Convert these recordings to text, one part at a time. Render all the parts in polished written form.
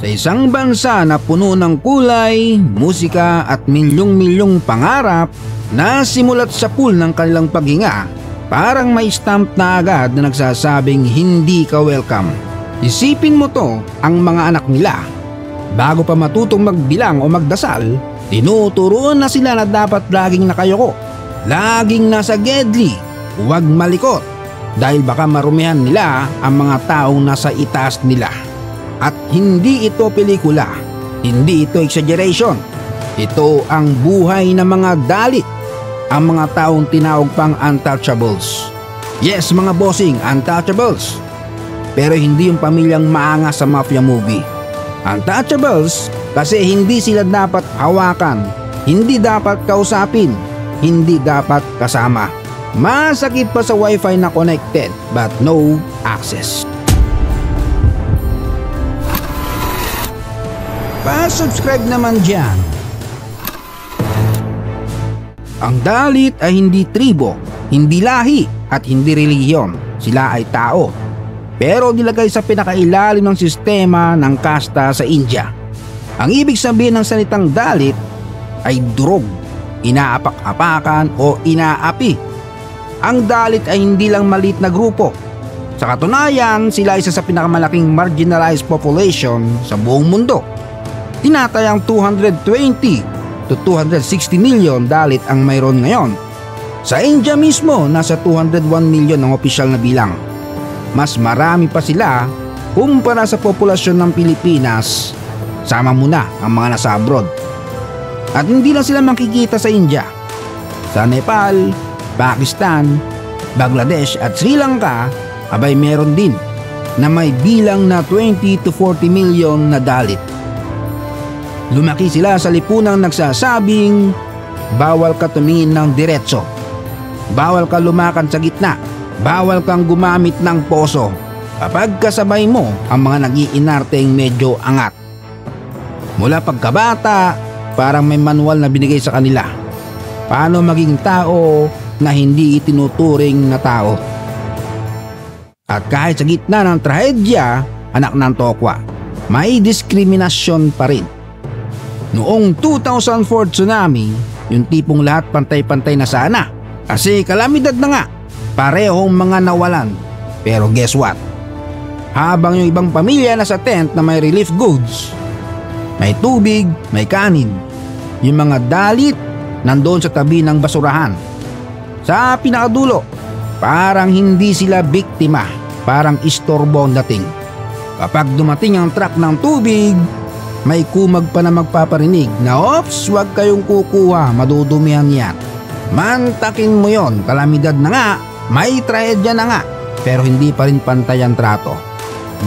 Sa isang bansa na puno ng kulay, musika at milyong-milyong pangarap na simulat sa pool ng kanilang paghinga, parang may stamp na agad na nagsasabing hindi ka welcome. Isipin mo to, ang mga anak nila. Bago pa matutong magbilang o magdasal, tinuturuan na sila na dapat laging nakayoko, laging nasa gedli, huwag malikot, dahil baka marumihan nila ang mga taong nasa itaas nila. At hindi ito pelikula, hindi ito exaggeration. Ito ang buhay ng mga dalit, ang mga taong tinawag pang untouchables. Yes mga bossing, untouchables. Pero hindi yung pamilyang maangas sa mafia movie. Untouchables kasi hindi sila dapat hawakan, hindi dapat kausapin, hindi dapat kasama. Masakit pa sa wifi na connected but no access. Pa-subscribe naman dyan. Ang dalit ay hindi tribo, hindi lahi at hindi relihiyon. Sila ay tao. Pero nilagay sa pinakailalim ng sistema ng kasta sa India. Ang ibig sabihin ng salitang dalit ay durog, inaapak-apakan o inaapi. Ang dalit ay hindi lang maliit na grupo. Sa katunayan, sila isa sa pinakamalaking marginalized population sa buong mundo. Tinatayang 220 to 260 million dalit ang mayroon ngayon. Sa India mismo, nasa 201 million ang opisyal na bilang. Mas marami pa sila kumpara sa populasyon ng Pilipinas, sama mo na ang mga nasa abroad. At hindi lang sila makikita sa India. Sa Nepal, Pakistan, Bangladesh at Sri Lanka, abay meron din na may bilang na 20 to 40 million na dalit. Lumaki sila sa lipunang nagsasabing bawal ka tumingin ng diretso, bawal ka lumakad sa gitna, bawal kang gumamit ng poso kapag kasabay mo ang mga nag-iinarteng medyo angat. Mula pagkabata, parang may manual na binigay sa kanila. Paano maging tao na hindi itinuturing na tao. At kahit sa gitna ng trahedya, anak ng tokwa, may diskriminasyon pa rin. Noong 2004 tsunami, yung tipong lahat pantay-pantay na sana. Kasi kalamidad na nga, parehong mga nawalan. Pero guess what? Habang yung ibang pamilya nasa tent na may relief goods, may tubig, may kanin, yung mga dalit nandoon sa tabi ng basurahan. Sa pinakadulo, parang hindi sila biktima, parang istorbo ang dating. Kapag dumating ang truck ng tubig, may kumag pa na magpaparinig na ops, huwag kayong kukuha, madudumihan yan. Mantakin mo yon, kalamidad na nga, may trahedya na nga, pero hindi pa rin pantay ang trato.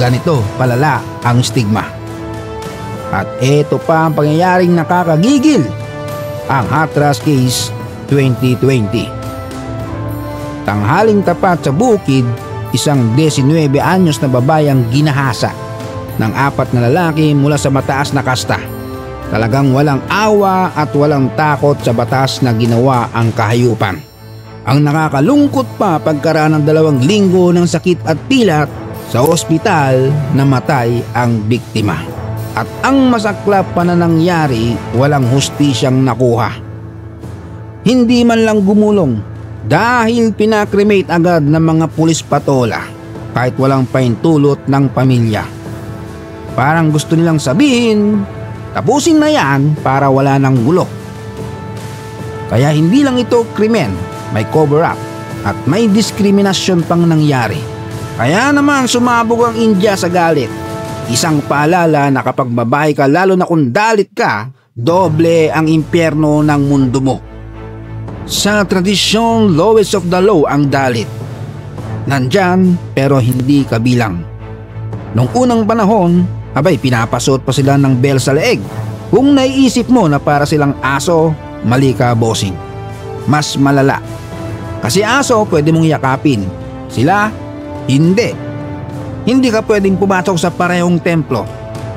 Ganito palala ang stigma. At eto pa ang pangyayaring nakakagigil, ang Hathras Case 2020. Tanghaling tapat sa bukid, isang 19 anyos na babae ang ginahasa ng 4 na lalaki mula sa mataas na kasta. Talagang walang awa at walang takot sa batas na ginawa ang kahayupan. Ang nakakalungkot pa, pagkaraan ng 2 linggo ng sakit at pilat, sa ospital namatay ang biktima. At ang masaklap pa na nangyari, walang hustisyang nakuha. Hindi man lang gumulong dahil pinakremate agad ng mga pulis patola kahit walang paintulot ng pamilya. Parang gusto nilang sabihin, tapusin na yan para wala nang gulo. Kaya hindi lang ito krimen, may cover-up at may diskriminasyon pang nangyari. Kaya naman sumabog ang India sa galit. Isang paalala na kapag babae ka, lalo na kung dalit ka, doble ang impyerno ng mundo mo. Sa tradisyon, lowest of the low ang dalit. Nandyan pero hindi kabilang. Noong unang panahon, abay pinapasuot pa sila ng bell sa leeg. Kung naiisip mo na para silang aso, mali ka bossing. Mas malala. Kasi aso pwede mong yakapin. Sila, hindi. Hindi ka pwedeng pumasok sa parehong templo.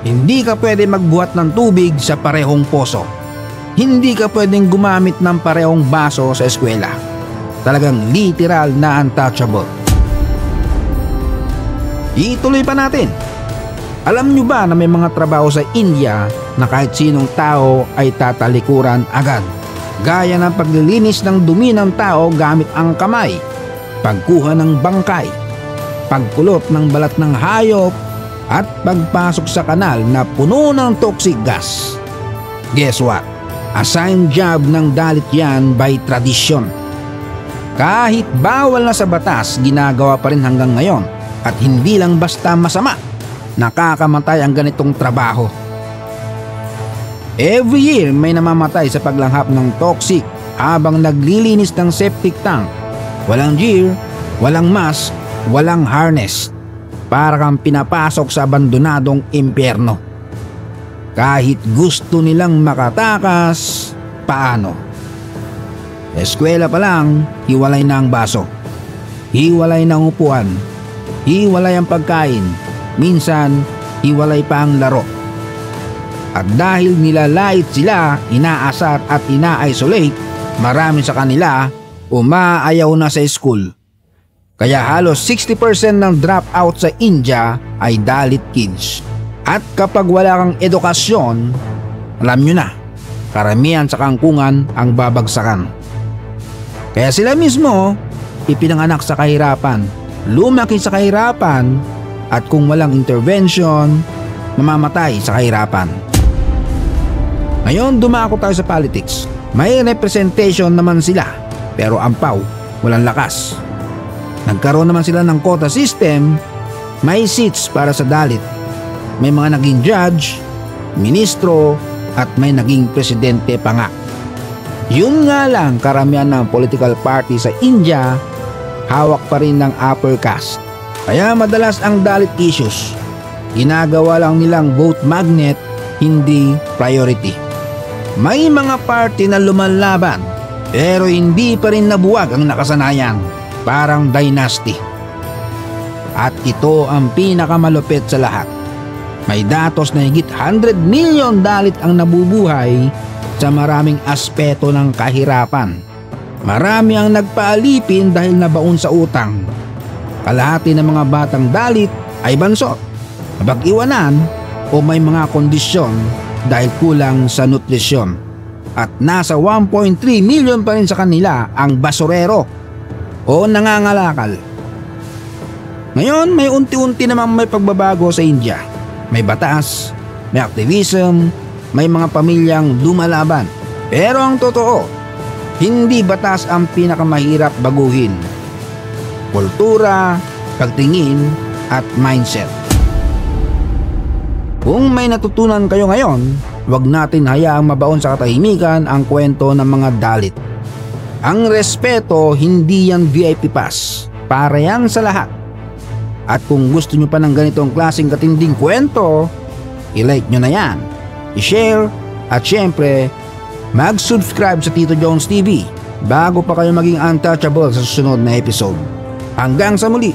Hindi ka pwedeng magbuhat ng tubig sa parehong poso. Hindi ka pwedeng gumamit ng parehong baso sa eskwela. Talagang literal na untouchable. Ituloy pa natin. Alam nyo ba na may mga trabaho sa India na kahit sinong tao ay tatalikuran agad? Gaya ng paglilinis ng dumi ng tao gamit ang kamay, pagkuha ng bangkay, pagkulot ng balat ng hayop, at pagpasok sa kanal na puno ng toxic gas. Guess what? Assigned job ng dalit yan by tradition. Kahit bawal na sa batas, ginagawa pa rin hanggang ngayon at hindi lang basta masama. Nakakamatay ang ganitong trabaho. Every year may namamatay sa paglanghap ng toxic habang naglilinis ng septic tank. Walang gear, walang mask, walang harness. Para kang pinapasok sa abandonadong impyerno. Kahit gusto nilang makatakas, paano? Eskwela pa lang, hiwalay na ang baso. Hiwalay na ang upuan. Hiwalay ang pagkain. Minsan, hiwalay pa ang laro. At dahil nilalait sila, inaasar at ina-isolate, marami sa kanila umaayaw na sa school. Kaya halos 60% ng dropout sa India ay dalit kids. At kapag wala kang edukasyon, alam nyo na, karamihan sa kangkungan ang babagsakan. Kaya sila mismo, ipinanganak sa kahirapan, lumaki sa kahirapan, at kung walang intervention, mamamatay sa kahirapan. Ngayon dumako tayo sa politics. May representation naman sila, pero ampaw, walang lakas. Nagkaroon naman sila ng quota system, may seats para sa dalit. May mga naging judge, ministro, at may naging presidente pa nga. Yun nga lang, karamihan ng political party sa India, hawak pa rin ng upper caste. Kaya madalas ang dalit issues, ginagawa lang nilang vote magnet, hindi priority. May mga party na lumalaban, pero hindi pa rin nabuwag ang nakasanayan. Parang dynasty. At ito ang pinakamalupit sa lahat. May datos na higit 100 million dalit ang nabubuhay sa maraming aspeto ng kahirapan. Marami ang nagpaalipin dahil nabaon sa utang. Kalahati ng mga batang dalit ay bansot, napag-iwanan o may mga kondisyon dahil kulang sa nutrisyon. At nasa 1.3 million pa rin sa kanila ang basurero o nangangalakal. Ngayon may unti-unti namang may pagbabago sa India. May batas, may activism, may mga pamilyang lumalaban. Pero ang totoo, hindi batas ang pinakamahirap baguhin. Kultura, pagtingin at mindset. Kung may natutunan kayo ngayon, huwag natin hayaang mabaon sa katahimikan ang kwento ng mga dalit. Ang respeto, hindi yan VIP pass. Para yan sa lahat. At kung gusto nyo pa ng ganitong klaseng katinding kwento, i-like nyo na yan, i-share, at syempre, mag-subscribe sa Tito Jones TV bago pa kayo maging untouchable sa susunod na episode. Hanggang sa muli!